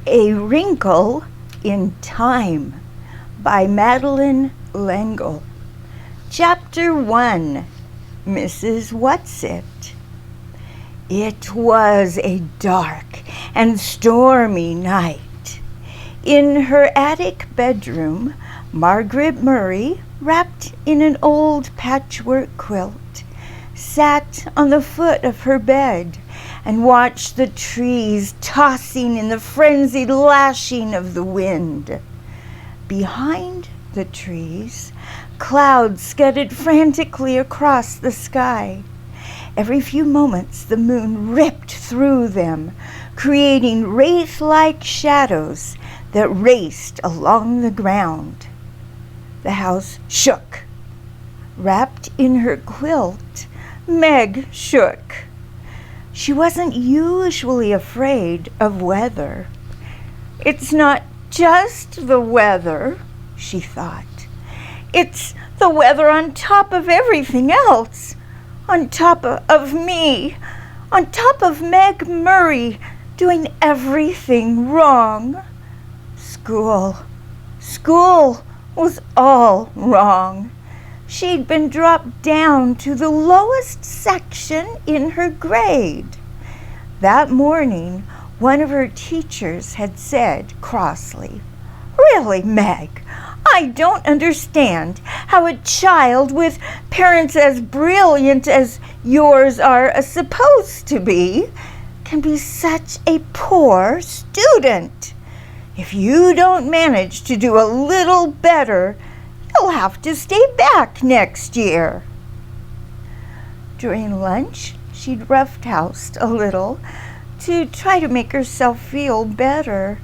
A Wrinkle in Time by Madeleine L'Engle. Chapter 1, Mrs. Whatsit. It was a dark and stormy night. In her attic bedroom, Margaret Murray, wrapped in an old patchwork quilt, sat on the foot of her bed and watched the trees tossing in the frenzied lashing of the wind. Behind the trees, clouds scudded frantically across the sky. Every few moments, the moon ripped through them, creating wraith-like shadows that raced along the ground. The house shook. Wrapped in her quilt, Meg shook. She wasn't usually afraid of weather. It's not just the weather, she thought. It's the weather on top of everything else. On top of me. On top of Meg Murray doing everything wrong. School was all wrong. She'd been dropped down to the lowest section in her grade. That morning, one of her teachers had said crossly, "Really, Meg, I don't understand how a child with parents as brilliant as yours are supposed to be can be such a poor student. If you don't manage to do a little better, you'll have to stay back next year." During lunch, she'd roughhoused a little to try to make herself feel better,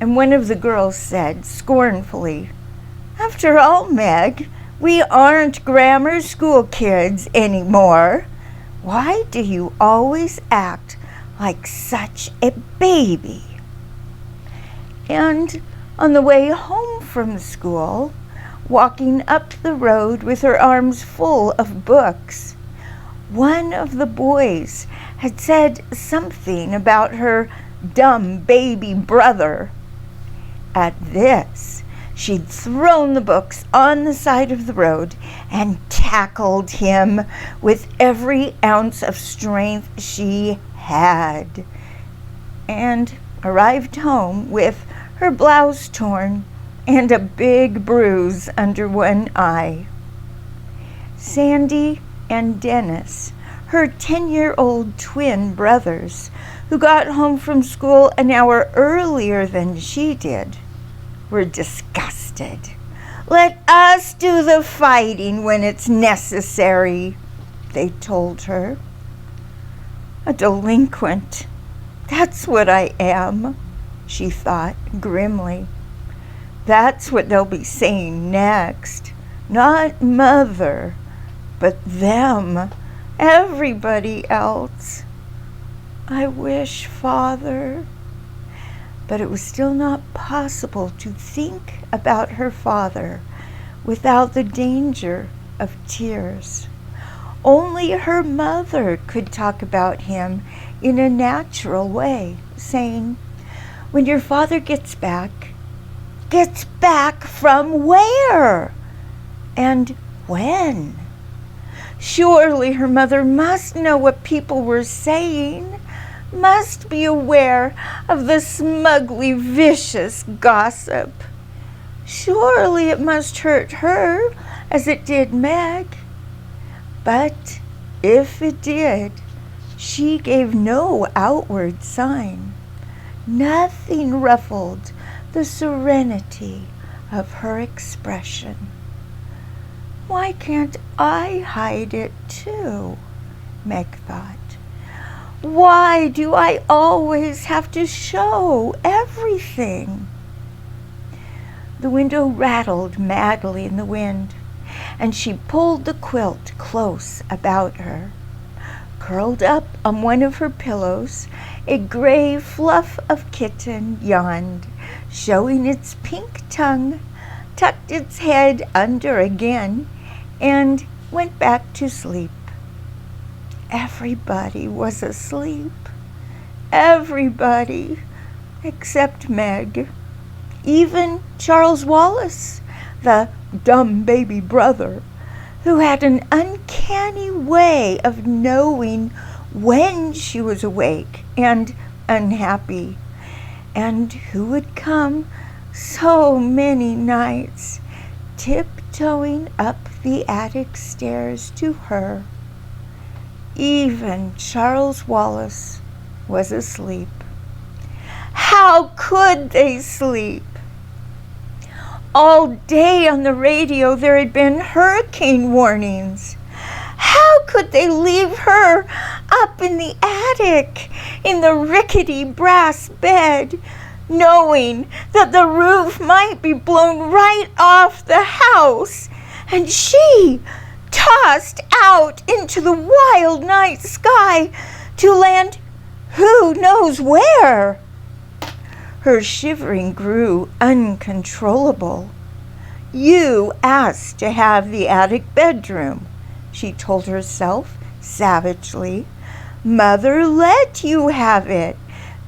and one of the girls said scornfully, "After all, Meg, we aren't grammar school kids anymore. Why do you always act like such a baby?" And on the way home from school, walking up the road with her arms full of books, one of the boys had said something about her dumb baby brother. At this, she'd thrown the books on the side of the road and tackled him with every ounce of strength she had, and arrived home with her blouse torn and a big bruise under one eye. Sandy and Dennis, her 10-year-old twin brothers, who got home from school an hour earlier than she did, were disgusted. "Let us do the fighting when it's necessary," they told her. "A delinquent, that's what I am," she thought grimly. That's what they'll be saying next. Not mother, but them, everybody else. I wish father. But it was still not possible to think about her father without the danger of tears. Only her mother could talk about him in a natural way, saying, "When your father gets back from where? And when?" Surely her mother must know what people were saying, must be aware of the smugly vicious gossip. Surely it must hurt her as it did Meg. But if it did, she gave no outward sign. Nothing ruffled the serenity of her expression. Why can't I hide it too? Meg thought. Why do I always have to show everything? The window rattled madly in the wind, and she pulled the quilt close about her. Curled up on one of her pillows, a gray fluff of kitten yawned, showing its pink tongue, tucked its head under again, and went back to sleep. Everybody was asleep. Everybody except Meg. Even Charles Wallace, the dumb baby brother, who had an uncanny way of knowing when she was awake and unhappy, and who would come so many nights tiptoeing up the attic stairs to her. Even Charles Wallace was asleep. How could they sleep? All day on the radio there had been hurricane warnings. How could they leave her up in the attic in the rickety brass bed, knowing that the roof might be blown right off the house and she tossed out into the wild night sky to land who knows where? Her shivering grew uncontrollable. You asked to have the attic bedroom, she told herself savagely. Mother let you have it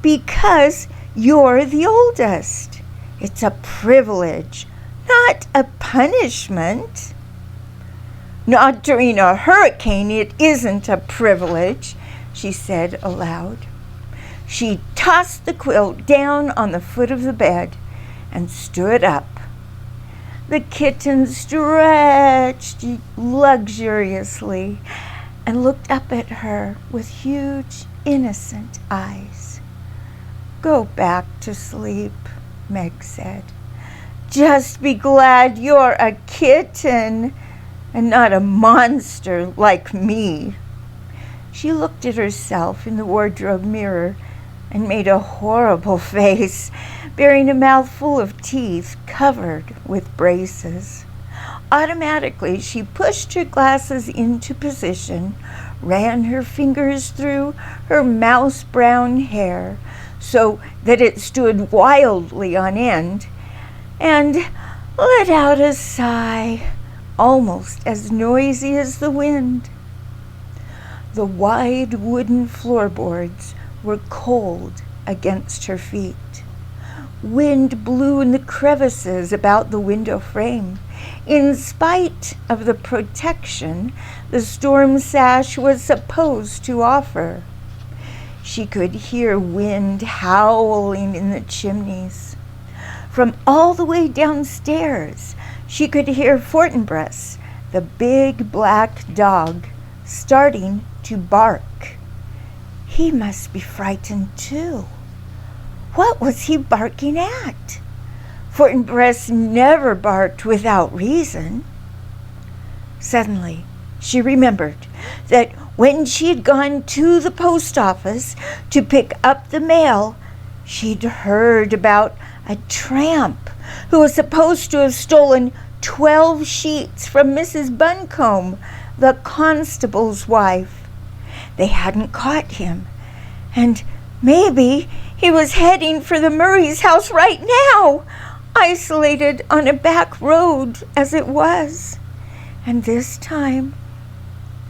because you're the oldest. It's a privilege, not a punishment. Not during a hurricane, it isn't a privilege, she said aloud. She tossed the quilt down on the foot of the bed and stood up. The kitten stretched luxuriously and looked up at her with huge, innocent eyes. Go back to sleep, Meg said. Just be glad you're a kitten and not a monster like me. She looked at herself in the wardrobe mirror and made a horrible face, bearing a mouthful of teeth covered with braces. Automatically, she pushed her glasses into position, ran her fingers through her mouse-brown hair so that it stood wildly on end, and let out a sigh, almost as noisy as the wind. The wide wooden floorboards were cold against her feet. Wind blew in the crevices about the window frame. In spite of the protection the storm sash was supposed to offer, she could hear wind howling in the chimneys. From all the way downstairs, she could hear Fortinbras, the big black dog, starting to bark. He must be frightened too. What was he barking at? Fortinbras never barked without reason. Suddenly, she remembered that when she had gone to the post office to pick up the mail, she'd heard about a tramp who was supposed to have stolen 12 sheets from Mrs. Buncombe, the constable's wife. They hadn't caught him, and maybe he was heading for the Murray's house right now, isolated on a back road as it was. And this time,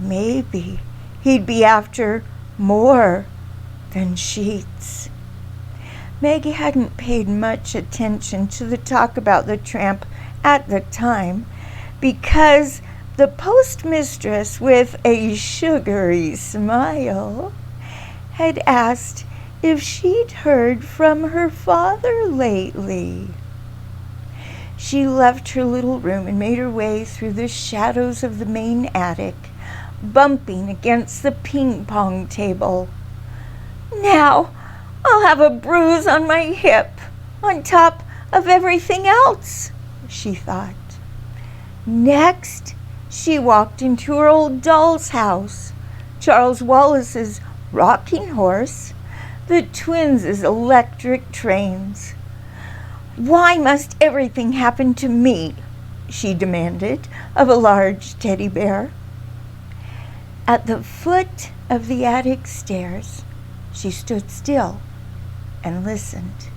maybe he'd be after more than sheets. Maggie hadn't paid much attention to the talk about the tramp at the time because the postmistress, with a sugary smile, had asked if she'd heard from her father lately. She left her little room and made her way through the shadows of the main attic, bumping against the ping-pong table. Now I'll have a bruise on my hip on top of everything else, she thought. Next, she walked into her old doll's house, Charles Wallace's rocking horse, the twins' electric trains. Why must everything happen to me? She demanded of a large teddy bear. At the foot of the attic stairs, she stood still and listened.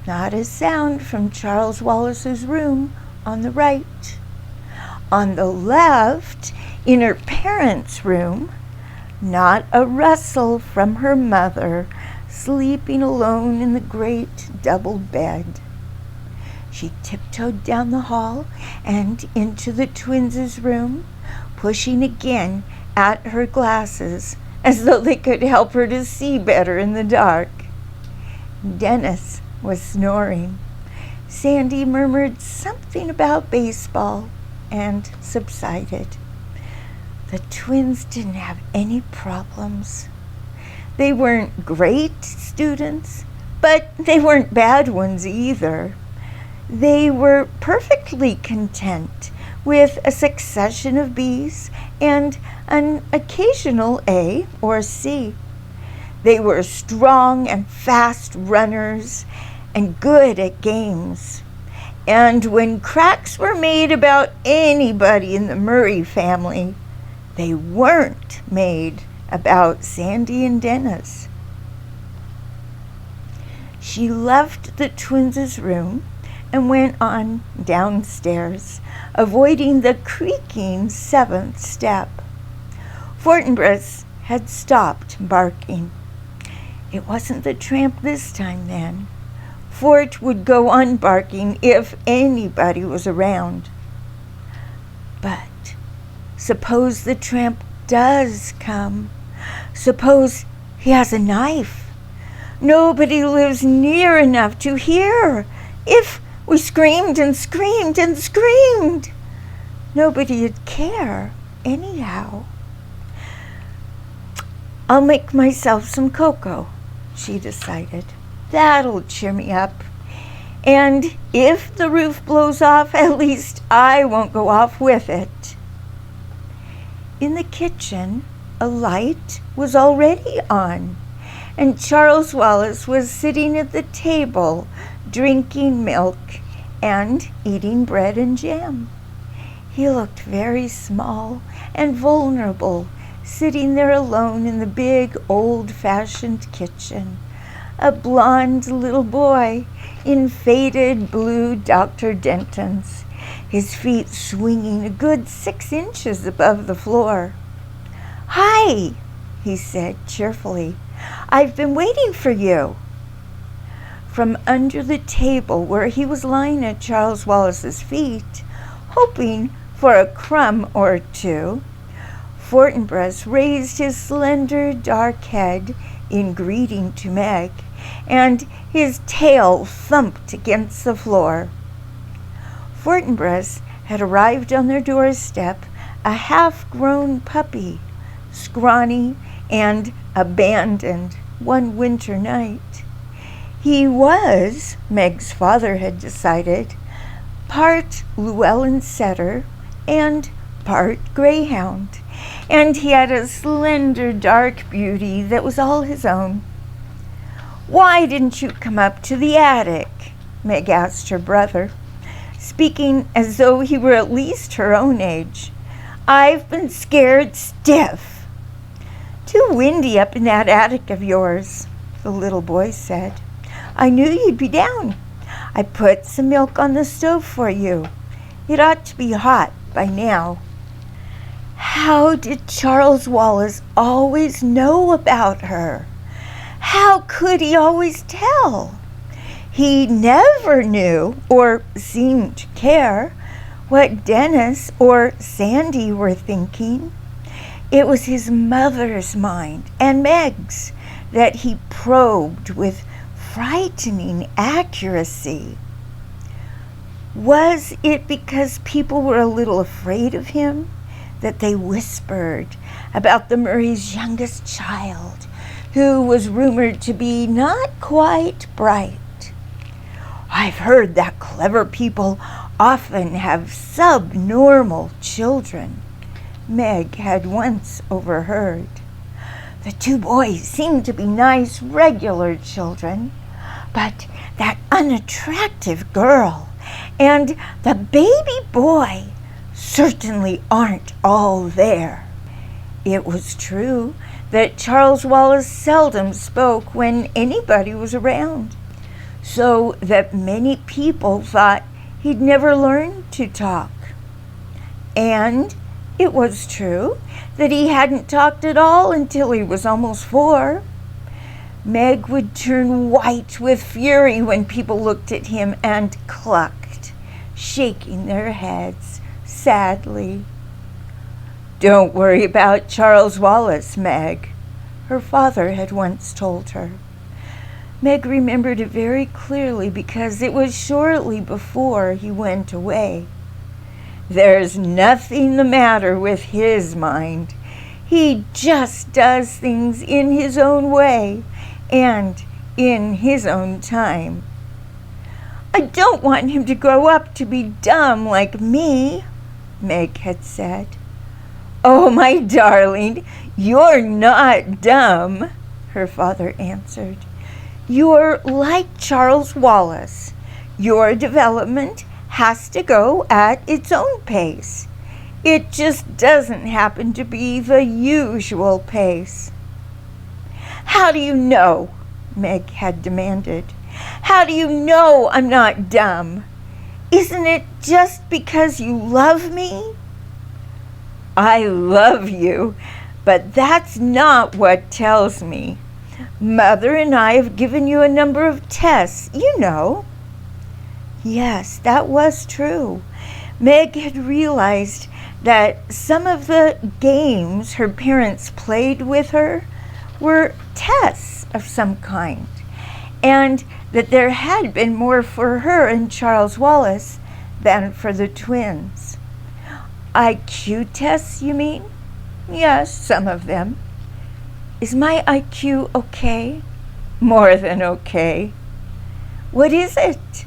Not a sound from Charles Wallace's room on the right. On the left, in her parents' room, not a rustle from her mother, sleeping alone in the great double bed. She tiptoed down the hall and into the twins' room, pushing again at her glasses as though they could help her to see better in the dark. Dennis was snoring. Sandy murmured something about baseball and subsided. The twins didn't have any problems. They weren't great students, but they weren't bad ones either. They were perfectly content with a succession of B's and an occasional A or C. They were strong and fast runners and good at games. And when cracks were made about anybody in the Murray family, they weren't made about Sandy and Dennis. She left the twins' room and went on downstairs, avoiding the creaking 7th step. Fortinbras had stopped barking. It wasn't the tramp this time then. Fort would go on barking if anybody was around. But suppose the tramp does come. Suppose he has a knife. Nobody lives near enough to hear. If we screamed and screamed and screamed, nobody'd care anyhow. I'll make myself some cocoa, she decided. That'll cheer me up. And if the roof blows off, at least I won't go off with it. In the kitchen, a light was already on, and Charles Wallace was sitting at the table, drinking milk and eating bread and jam. He looked very small and vulnerable, sitting there alone in the big, old-fashioned kitchen. A blond little boy in faded blue Dr. Denton's, his feet swinging a good 6 inches above the floor. "Hi," he said cheerfully. "I've been waiting for you." From under the table where he was lying at Charles Wallace's feet, hoping for a crumb or two, Fortinbras raised his slender dark head in greeting to Meg, and his tail thumped against the floor. Fortinbras had arrived on their doorstep, a half-grown puppy, scrawny and abandoned one winter night. He was, Meg's father had decided, part Llewellyn setter and part greyhound, and he had a slender dark beauty that was all his own. "Why didn't you come up to the attic?" Meg asked her brother, speaking as though he were at least her own age. "I've been scared stiff." "Too windy up in that attic of yours," the little boy said. "I knew you'd be down. I put some milk on the stove for you. It ought to be hot by now." How did Charles Wallace always know about her? How could he always tell? He never knew, or seemed to care, what Dennis or Sandy were thinking. It was his mother's mind and Meg's that he probed with frightening accuracy. Was it because people were a little afraid of him that they whispered about the Murray's youngest child, who was rumored to be not quite bright? "I've heard that clever people often have subnormal children," Meg had once overheard. "The 2 boys seemed to be nice, regular children, but that unattractive girl and the baby boy certainly aren't all there." It was true that Charles Wallace seldom spoke when anybody was around, so that many people thought he'd never learn to talk. And it was true that he hadn't talked at all until he was almost 4. Meg would turn white with fury when people looked at him and clucked, shaking their heads sadly. "Don't worry about Charles Wallace, Meg," her father had once told her. Meg remembered it very clearly because it was shortly before he went away. "There's nothing the matter with his mind. He just does things in his own way and in his own time." "I don't want him to grow up to be dumb like me," Meg had said. "Oh, my darling, you're not dumb," her father answered. "You're like Charles Wallace. Your development has to go at its own pace. It just doesn't happen to be the usual pace." "How do you know?" Meg had demanded. "How do you know I'm not dumb? Isn't it just because you love me?" "I love you, but that's not what tells me. Mother and I have given you a number of tests, you know." Yes, that was true. Meg had realized that some of the games her parents played with her were tests of some kind, and that there had been more for her and Charles Wallace than for the twins. "IQ tests, you mean?" "Yes, some of them." "Is my IQ okay?" "More than okay." "What is it?"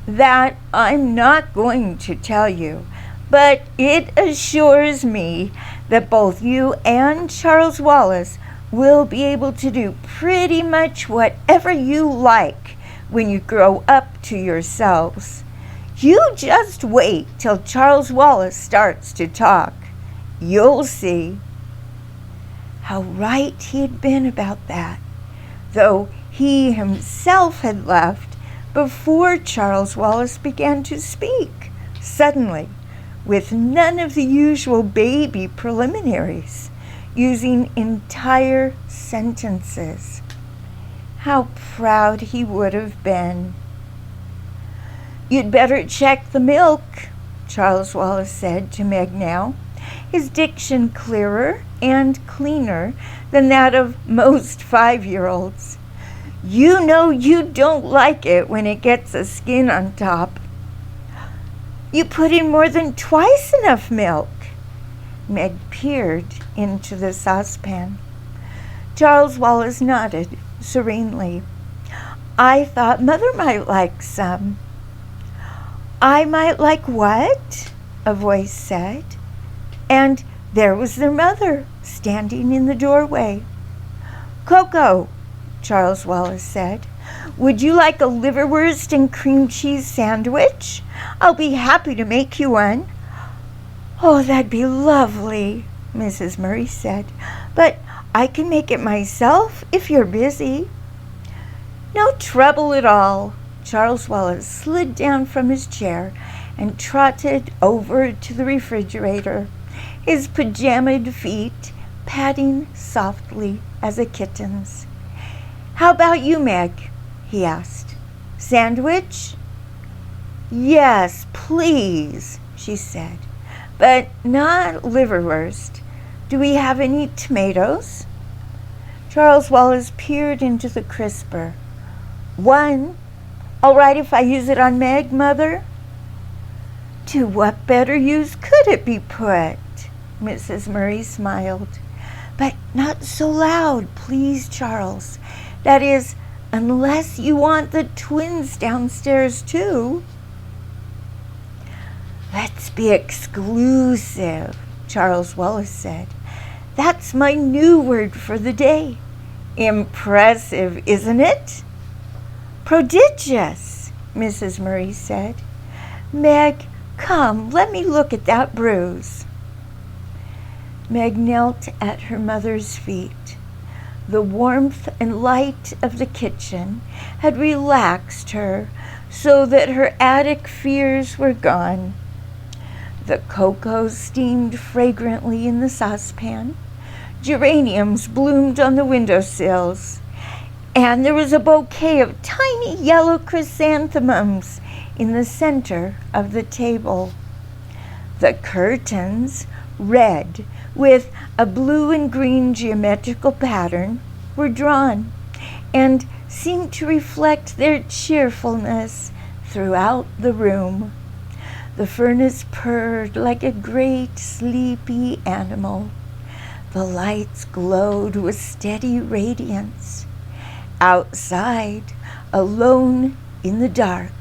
"That I'm not going to tell you, but it assures me that both you and Charles Wallace will be able to do pretty much whatever you like when you grow up to yourselves. You just wait till Charles Wallace starts to talk. You'll see." How right he had been about that, though he himself had left before Charles Wallace began to speak, suddenly, with none of the usual baby preliminaries, using entire sentences. How proud he would have been. "You'd better check the milk," Charles Wallace said to Meg now, his diction clearer and cleaner than that of most 5-year-olds. "You know you don't like it when it gets a skin on top." "You put in more than twice enough milk." Meg peered into the saucepan. Charles Wallace nodded serenely. "I thought Mother might like some." "I might like what?" a voice said. And there was their mother, standing in the doorway. "Coco," Charles Wallace said, "would you like a liverwurst and cream cheese sandwich? I'll be happy to make you one." "Oh, that'd be lovely," Mrs. Murray said, "but I can make it myself if you're busy." "No trouble at all." Charles Wallace slid down from his chair and trotted over to the refrigerator, his pajamaed feet padding softly as a kitten's. "How about you, Meg?" he asked. "Sandwich?" "Yes, please," she said, "but not liverwurst. Do we have any tomatoes?" Charles Wallace peered into the crisper. "One. All right if I use it on Meg, Mother?" "To what better use could it be put?" Mrs. Murray smiled. "But not so loud, please, Charles. That is, unless you want the twins downstairs, too." "Let's be exclusive," Charles Wallace said. "That's my new word for the day. Impressive, isn't it?" "Prodigious," Mrs. Murray said. "Meg, come, let me look at that bruise." Meg knelt at her mother's feet. The warmth and light of the kitchen had relaxed her so that her attic fears were gone. The cocoa steamed fragrantly in the saucepan. Geraniums bloomed on the windowsills. and there was a bouquet of tiny yellow chrysanthemums in the center of the table. The curtains, red with a blue and green geometrical pattern, were drawn and seemed to reflect their cheerfulness throughout the room. The furnace purred like a great sleepy animal. The lights glowed with steady radiance. Outside, alone in the dark,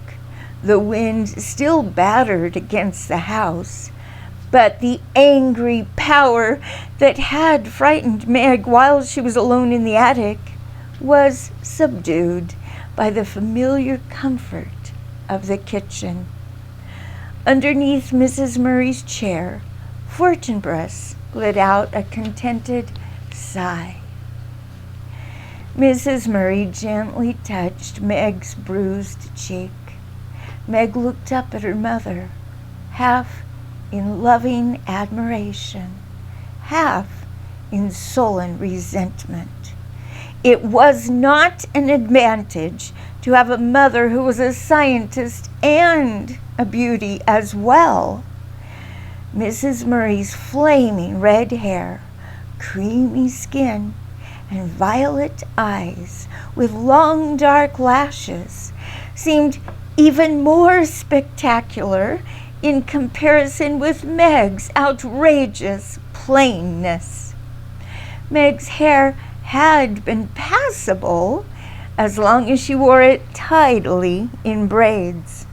the wind still battered against the house, but the angry power that had frightened Meg while she was alone in the attic was subdued by the familiar comfort of the kitchen. Underneath Mrs. Murray's chair, Fortinbras let out a contented sigh. Mrs. Murray gently touched Meg's bruised cheek. Meg looked up at her mother, half in loving admiration, half in sullen resentment. It was not an advantage to have a mother who was a scientist and a beauty as well. Mrs. Murray's flaming red hair, creamy skin, and violet eyes with long dark lashes seemed even more spectacular in comparison with Meg's outrageous plainness. Meg's hair had been passable as long as she wore it tidily in braids.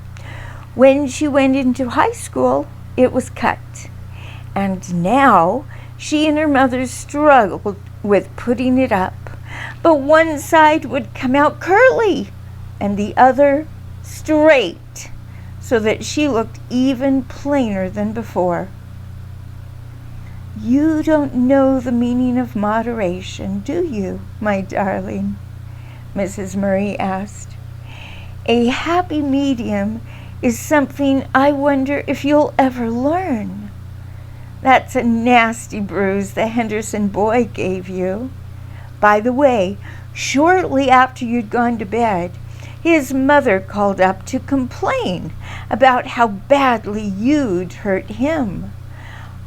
When she went into high school, it was cut, and now she and her mother struggled with putting it up, but one side would come out curly and the other straight, so that she looked even plainer than before. You don't know the meaning of moderation, do you, my darling? Mrs. Murray asked. A happy medium is something I wonder if you'll ever learn. That's a nasty bruise the Henderson boy gave you. By the way, shortly after you'd gone to bed, his mother called up to complain about how badly you'd hurt him.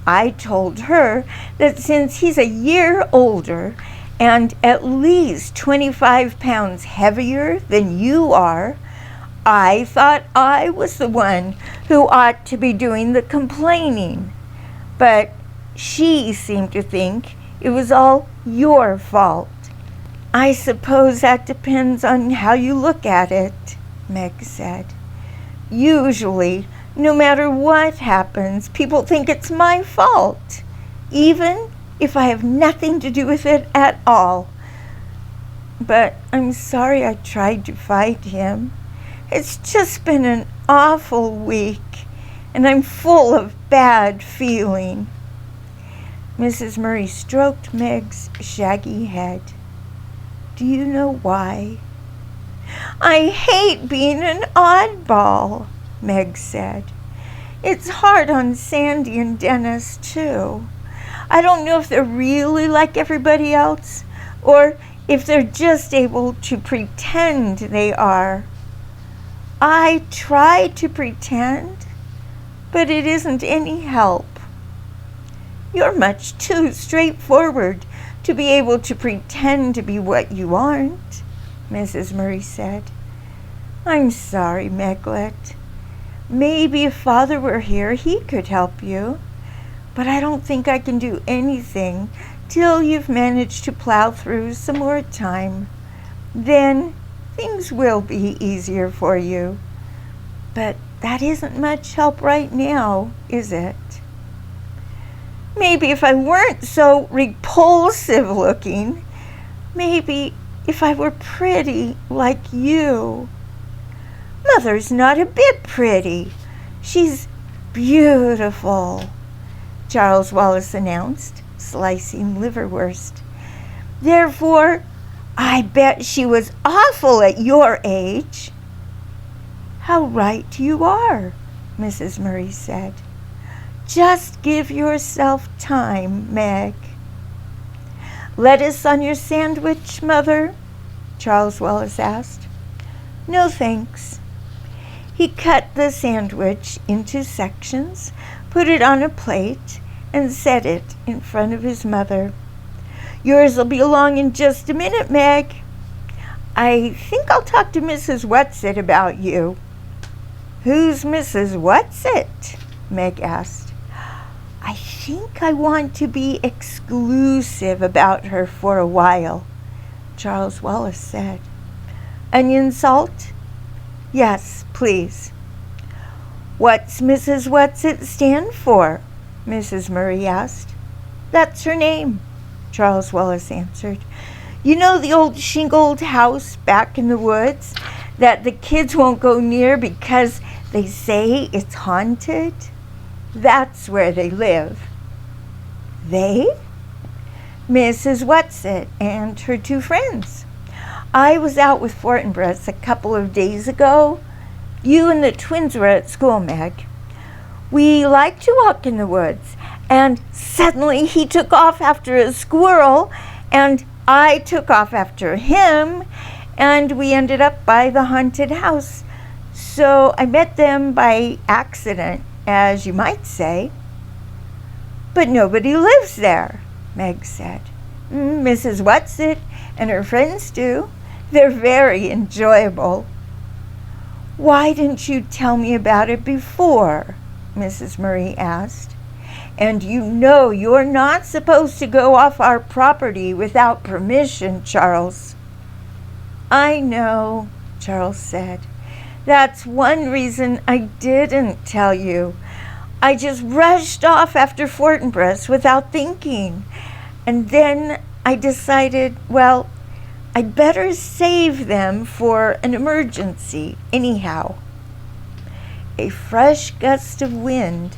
I told her that since he's a year older and at least 25 pounds heavier than you are, I thought I was the one who ought to be doing the complaining. But she seemed to think it was all your fault. I suppose that depends on how you look at it, Meg said. Usually, no matter what happens, people think it's my fault, even if I have nothing to do with it at all. But I'm sorry I tried to fight him. It's just been an awful week, and I'm full of bad feeling. Mrs. Murray stroked Meg's shaggy head. Do you know why? I hate being an oddball, Meg said. It's hard on Sandy and Dennis, too. I don't know if they're really like everybody else, or if they're just able to pretend they are. I try to pretend, but it isn't any help. You're much too straightforward to be able to pretend to be what you aren't, Mrs. Murray said. I'm sorry, Meglet. Maybe if Father were here, he could help you. But I don't think I can do anything till you've managed to plow through some more time. Then things will be easier for you. But that isn't much help right now, is it? Maybe if I weren't so repulsive looking, maybe if I were pretty like you. Mother's not a bit pretty. She's beautiful, Charles Wallace announced, slicing liverwurst. Therefore, I bet she was awful at your age. How right you are, Mrs. Murray said. Just give yourself time, Meg. Lettuce on your sandwich, Mother? Charles Wallace asked. "No, thanks." He cut the sandwich into sections, put it on a plate, and set it in front of his mother. "Yours'll be along in just a minute, Meg. I think I'll talk to Mrs. Whatsit about you." "Who's Mrs. Whatsit?" Meg asked. "I think I want to be exclusive about her for a while," Charles Wallace said. "Onion salt?" "Yes, please." "What's Mrs. Whatsit stand for?" Mrs. Murray asked. "That's her name," Charles Wallace answered. "You know the old shingled house back in the woods that the kids won't go near because they say it's haunted? That's where they live." "They?" "Mrs. Whatsit and her two friends. I was out with Fortinbras a couple of days ago. You and the twins were at school, Meg. We like to walk in the woods, and suddenly he took off after a squirrel, and I took off after him, and we ended up by the haunted house. So I met them by accident, as you might say." "But nobody lives there," Meg said. "Mrs. Whatsit and her friends do. They're very enjoyable." "Why didn't you tell me about it before?" Mrs. Murray asked. "And you know you're not supposed to go off our property without permission, Charles." "I know," Charles said. "That's one reason I didn't tell you. I just rushed off after Fortinbras without thinking. And then I decided, well, I'd better save them for an emergency anyhow." A fresh gust of wind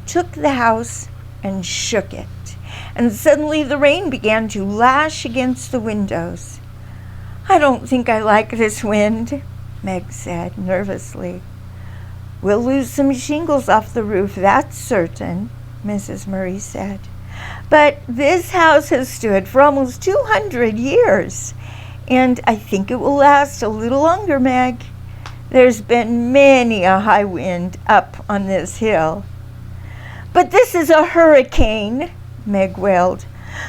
took the house and shook it, and suddenly the rain began to lash against the windows. "I don't think I like this wind," Meg said nervously. "We'll lose some shingles off the roof, that's certain," Mrs. Murray said. "But this house has stood for almost 200 years, and I think it will last a little longer, Meg. There's been many a high wind up on this hill." "But this is a hurricane," Meg wailed.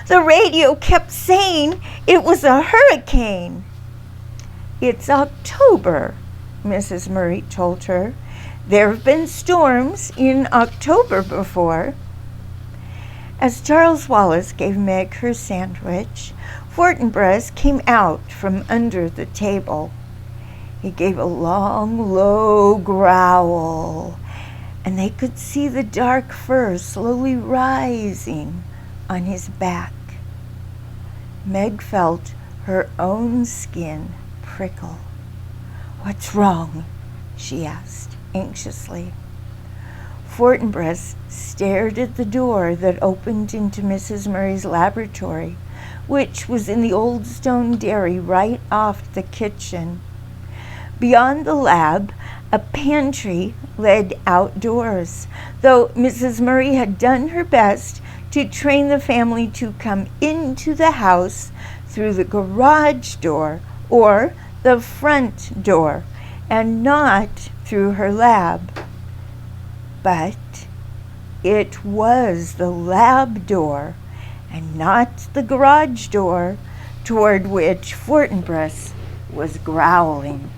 "The radio kept saying it was a hurricane." "It's October," Mrs. Murray told her. "There have been storms in October before." As Charles Wallace gave Meg her sandwich, Fortinbras came out from under the table. He gave a long, low growl, and they could see the dark fur slowly rising on his back. Meg felt her own skin prickle. "What's wrong?" she asked anxiously. Fortinbras stared at the door that opened into Mrs. Murray's laboratory, which was in the old stone dairy right off the kitchen. Beyond the lab, a pantry led outdoors, though Mrs. Murray had done her best to train the family to come into the house through the garage door or the front door, and not through her lab. But it was the lab door and not the garage door toward which Fortinbras was growling.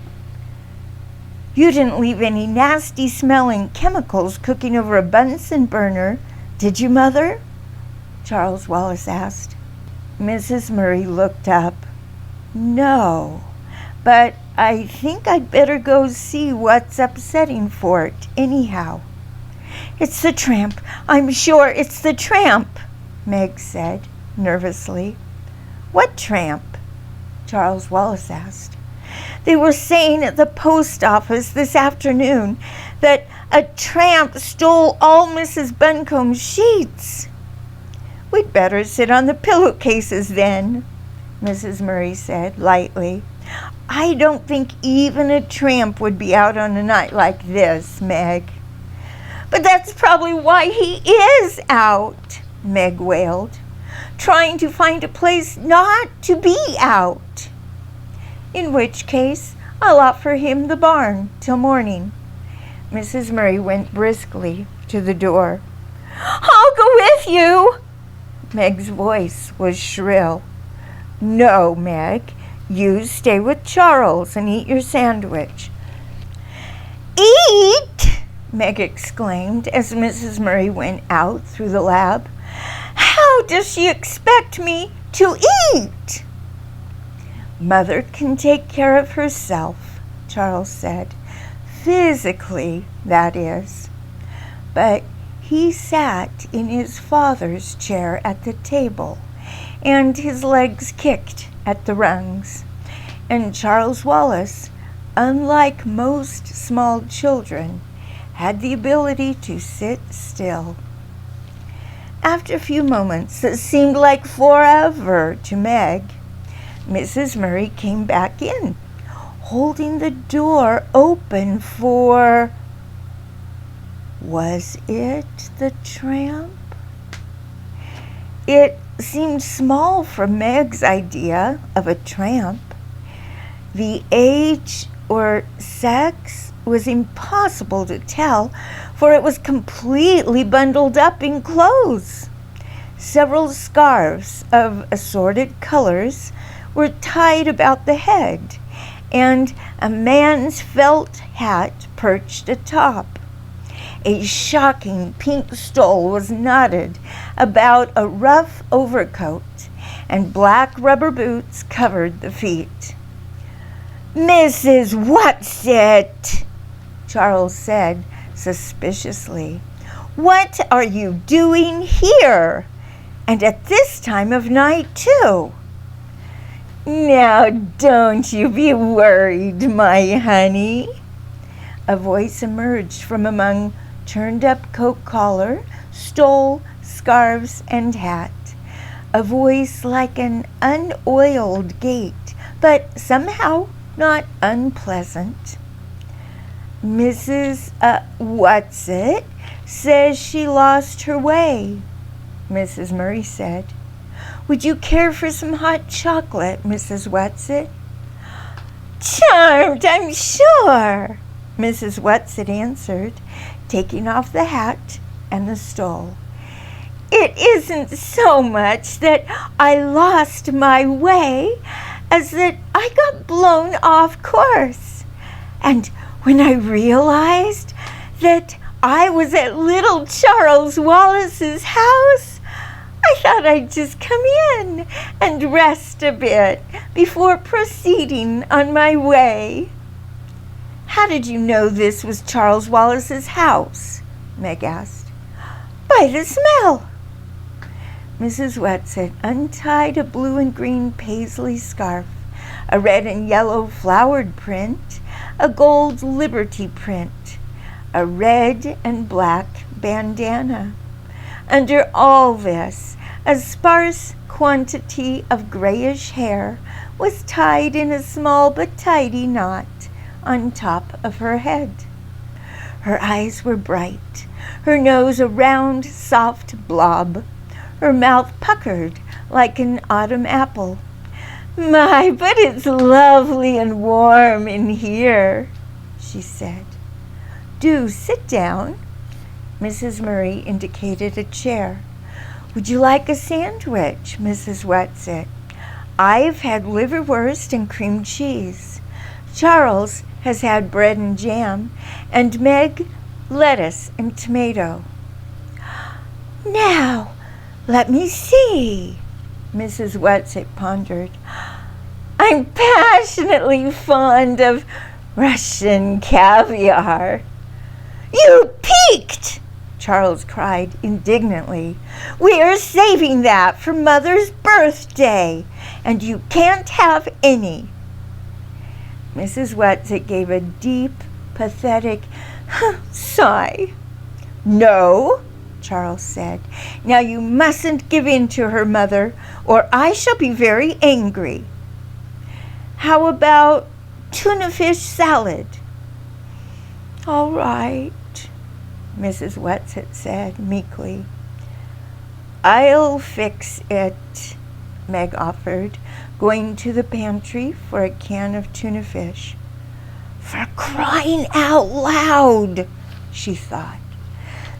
"You didn't leave any nasty smelling chemicals cooking over a Bunsen burner, did you, Mother?" Charles Wallace asked. Mrs. Murray looked up. "No, but I think I'd better go see what's upsetting Fort anyhow." "It's the tramp. I'm sure it's the tramp," Meg said nervously. "What tramp?" Charles Wallace asked. "They were saying at the post office this afternoon that a tramp stole all Mrs. Buncombe's sheets." "We'd better sit on the pillowcases then," Mrs. Murray said lightly. "I don't think even a tramp would be out on a night like this, Meg." "But that's probably why he is out," Meg wailed, "trying to find a place not to be out." in which case I'll offer him the barn till morning." Mrs. Murray went briskly to the door. "I'll go with you!" Meg's voice was shrill. "No, Meg, you stay with Charles and eat your sandwich." "Eat!" Meg exclaimed as Mrs. Murray went out through the lab. "How does she expect me to eat?" "Mother can take care of herself," Charles said. "Physically, that is." But he sat in his father's chair at the table, and his legs kicked at the rungs. And Charles Wallace, unlike most small children, had the ability to sit still. After a few moments that seemed like forever to Meg, Mrs. Murray came back in, holding the door open for... Was it the tramp? It seemed small for Meg's idea of a tramp. The age or sex was impossible to tell, for it was completely bundled up in clothes. Several scarves of assorted colors were tied about the head, and a man's felt hat perched atop. A shocking pink stole was knotted about a rough overcoat, and black rubber boots covered the feet. "Mrs. Whatsit," Charles said suspiciously, "what are you doing here? And at this time of night, too?" "Now, don't you be worried, my honey." A voice emerged from among turned-up coat collar, stole, scarves, and hat. A voice like an unoiled gate, but somehow not unpleasant. "Mrs. Whatsit says she lost her way," Mrs. Murray said. "Would you care for some hot chocolate, Mrs. Whatsit?" "Charmed, I'm sure," Mrs. Whatsit answered, taking off the hat and the stole. "It isn't so much that I lost my way as that I got blown off course. And when I realized that I was at little Charles Wallace's house, I thought I'd just come in and rest a bit before proceeding on my way." "How did you know this was Charles Wallace's house?" Meg asked. "By the smell." Mrs. Whatsit untied a blue and green paisley scarf, a red and yellow flowered print, a gold liberty print, a red and black bandana. Under all this, a sparse quantity of grayish hair was tied in a small but tidy knot on top of her head. Her eyes were bright, her nose a round, soft blob, her mouth puckered like an autumn apple. "My, but it's lovely and warm in here," she said. "Do sit down." Mrs. Murray indicated a chair. "Would you like a sandwich, Mrs. Whatsit? I've had liverwurst and cream cheese. Charles has had bread and jam, and Meg, lettuce and tomato." "Now, let me see," Mrs. Whatsit pondered. "I'm passionately fond of Russian caviar." "You peaked!" Charles cried indignantly. "We are saving that for Mother's birthday, and you can't have any." Mrs. Whatsit gave a deep, pathetic sigh. "No," Charles said. "Now you mustn't give in to her, Mother, or I shall be very angry." "How about tuna fish salad?" "All right," Mrs. Whatsit said meekly. "I'll fix it," Meg offered, going to the pantry for a can of tuna fish. For crying out loud, she thought.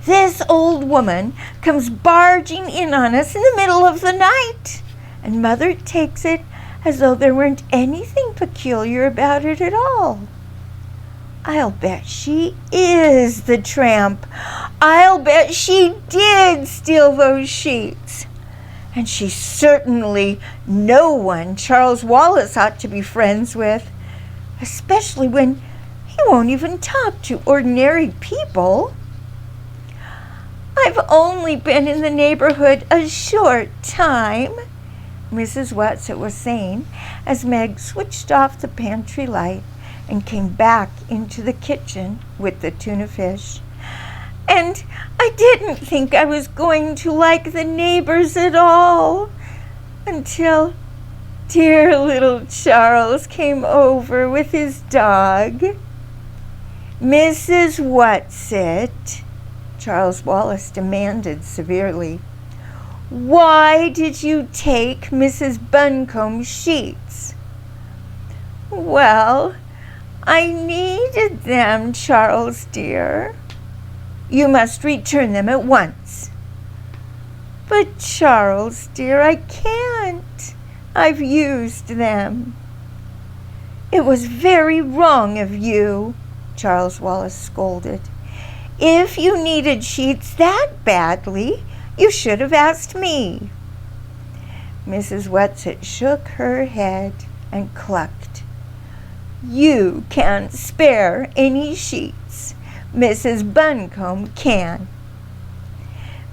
This old woman comes barging in on us in the middle of the night, and Mother takes it as though there weren't anything peculiar about it at all. I'll bet she is the tramp. I'll bet she did steal those sheets. And she's certainly no one Charles Wallace ought to be friends with, especially when he won't even talk to ordinary people. I've only been in the neighborhood a short time, Mrs. Whatsit was saying as Meg switched off the pantry light and came back into the kitchen with the tuna fish. And I didn't think I was going to like the neighbors at all until dear little Charles came over with his dog. Mrs. Whatsit, Charles Wallace demanded severely, why did you take Mrs. Buncombe's sheets? Well, I needed them, Charles dear. You must return them at once. But Charles dear, I can't. I've used them. It was very wrong of you, Charles Wallace scolded. If you needed sheets that badly, you should have asked me. Mrs. Whatsit shook her head and clucked. You can't spare any sheets. Mrs. Buncombe can.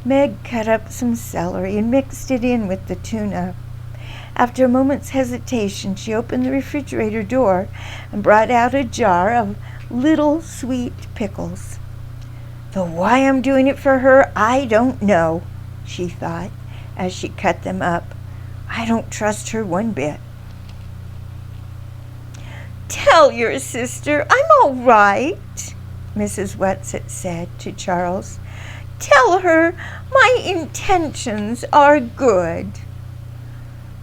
Meg cut up some celery and mixed it in with the tuna. After a moment's hesitation, she opened the refrigerator door and brought out a jar of little sweet pickles. Though why I'm doing it for her, I don't know, she thought as she cut them up. I don't trust her one bit. Tell your sister I'm all right, Mrs. Whatsit said to Charles. Tell her my intentions are good.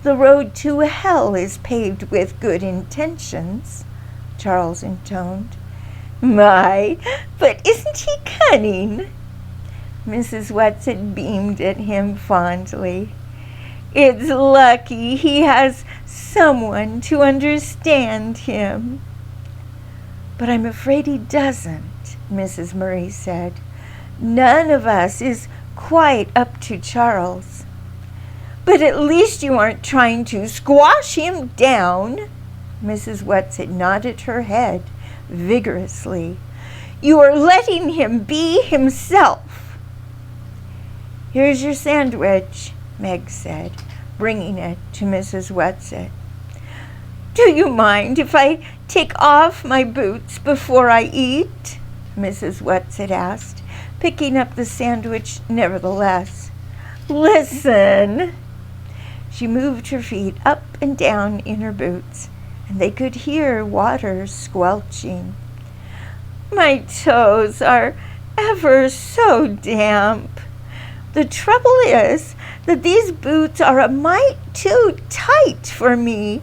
The road to hell is paved with good intentions, Charles intoned. My, but isn't he cunning? Mrs. Whatsit beamed at him fondly. It's lucky he has someone to understand him. But I'm afraid he doesn't, Mrs. Murray said. None of us is quite up to Charles. But at least you aren't trying to squash him down. Mrs. Whatsit nodded her head vigorously. You are letting him be himself. Here's your sandwich, Meg said, bringing it to Mrs. Whatsit. Do you mind if I take off my boots before I eat? Mrs. Whatsit asked, picking up the sandwich nevertheless. Listen. She moved her feet up and down in her boots, and they could hear water squelching. My toes are ever so damp. The trouble is that these boots are a mite too tight for me,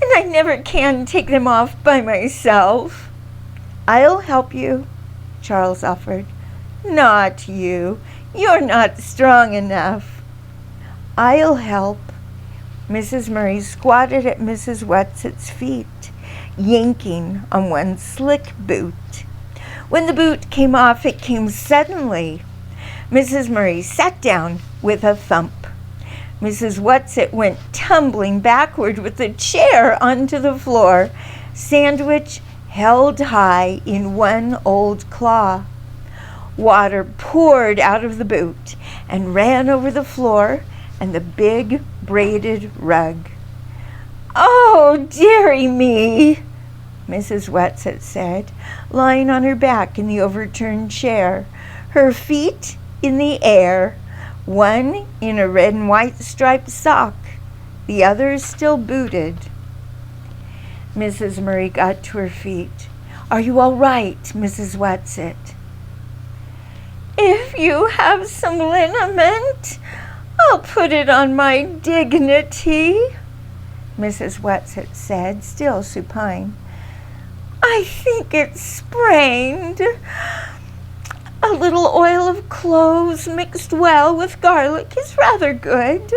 and I never can take them off by myself. I'll help you, Charles offered. Not you. You're not strong enough. I'll help. Mrs. Murray squatted at Mrs. Whatsit's feet, yanking on one slick boot. When the boot came off, it came suddenly. Mrs. Murray sat down with a thump. Mrs. Whatsit went tumbling backward with the chair onto the floor, sandwich held high in one old claw. Water poured out of the boot and ran over the floor and the big braided rug. Oh, dearie me, Mrs. Whatsit said, lying on her back in the overturned chair, her feet in the air, one in a red and white striped sock, the other still booted. Mrs. Murray got to her feet. Are you all right, Mrs. Whatsit? If you have some liniment, I'll put it on my dignity, Mrs. Whatsit said, still supine. I think it's sprained. A little oil of cloves mixed well with garlic is rather good.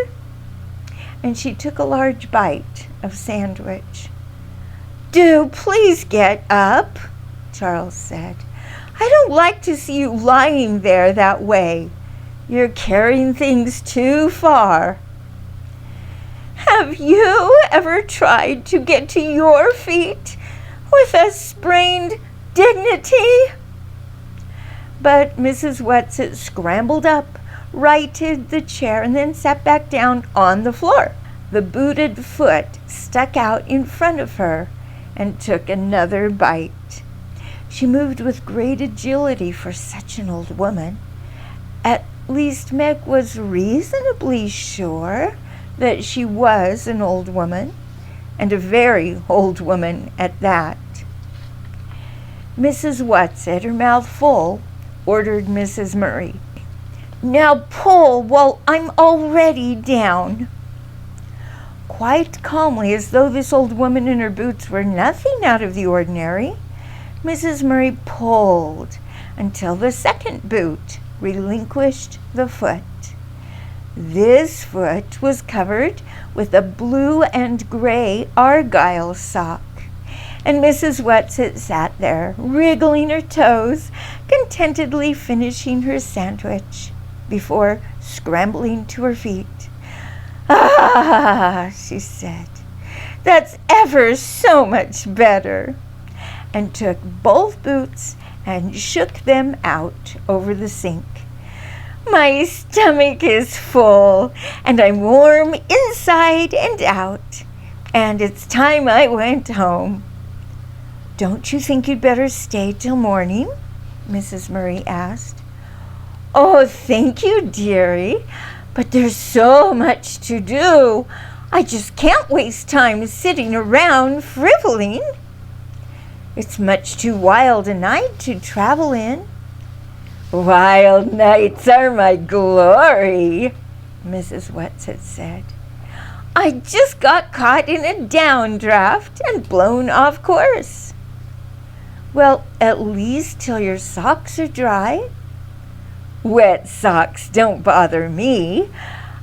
And she took a large bite of sandwich. Do please get up, Charles said. I don't like to see you lying there that way. You're carrying things too far. Have you ever tried to get to your feet with a sprained dignity? But Mrs. Whatsit scrambled up, righted the chair, and then sat back down on the floor. The booted foot stuck out in front of her and took another bite. She moved with great agility for such an old woman. At least Meg was reasonably sure that she was an old woman, and a very old woman at that. Mrs. Whatsit, her mouth full, ordered Mrs. Murray. Now pull while I'm already down. Quite calmly, as though this old woman in her boots were nothing out of the ordinary, Mrs. Murray pulled until the second boot relinquished the foot. This foot was covered with a blue and gray argyle sock, and Mrs. Whatsit sat there, wriggling her toes, contentedly finishing her sandwich before scrambling to her feet. Ah, she said, that's ever so much better, and took both boots and shook them out over the sink. My stomach is full, and I'm warm inside and out, and it's time I went home. Don't you think you'd better stay till morning? Mrs. Murray asked. Oh, thank you, dearie, but there's so much to do. I just can't waste time sitting around frivoling. It's much too wild a night to travel in. Wild nights are my glory, Mrs. Whatsit said. I just got caught in a downdraft and blown off course. Well, at least till your socks are dry. Wet socks don't bother me.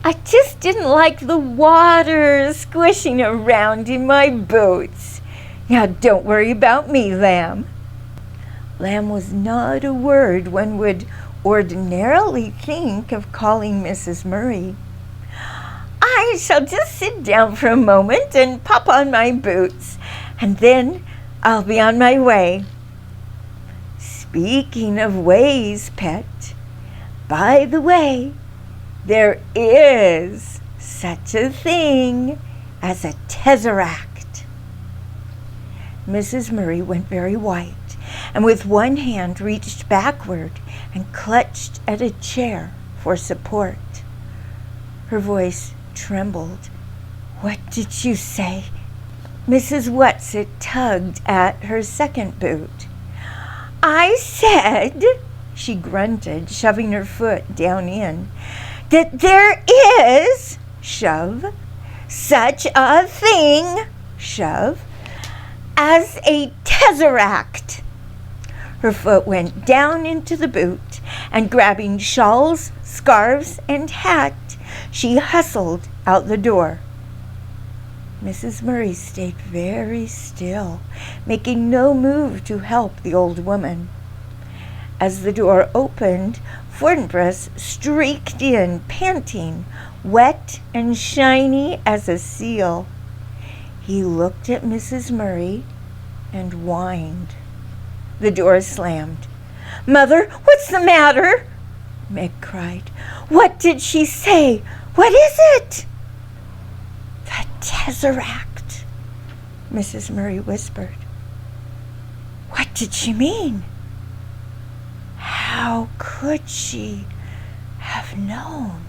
I just didn't like the water squishing around in my boots. Now don't worry about me, Lamb. Lamb was not a word one would ordinarily think of calling Mrs. Murray. I shall just sit down for a moment and pop on my boots, and then I'll be on my way. Speaking of ways, pet, by the way, there is such a thing as a tesseract. Mrs. Murray went very white, and with one hand reached backward and clutched at a chair for support. Her voice trembled. What did you say? Mrs. Whatsit tugged at her second boot. I said, she grunted, shoving her foot down in, that there is, shove, such a thing, shove, as a tesseract. Her foot went down into the boot, and grabbing shawls, scarves, and hat, she hustled out the door. Mrs. Murray stayed very still, making no move to help the old woman. As the door opened, Fortinbras streaked in, panting, wet and shiny as a seal. He looked at Mrs. Murray and whined. The door slammed. Mother, what's the matter? Meg cried. What did she say? What is it? The tesseract, Mrs. Murray whispered. What did she mean? How could she have known?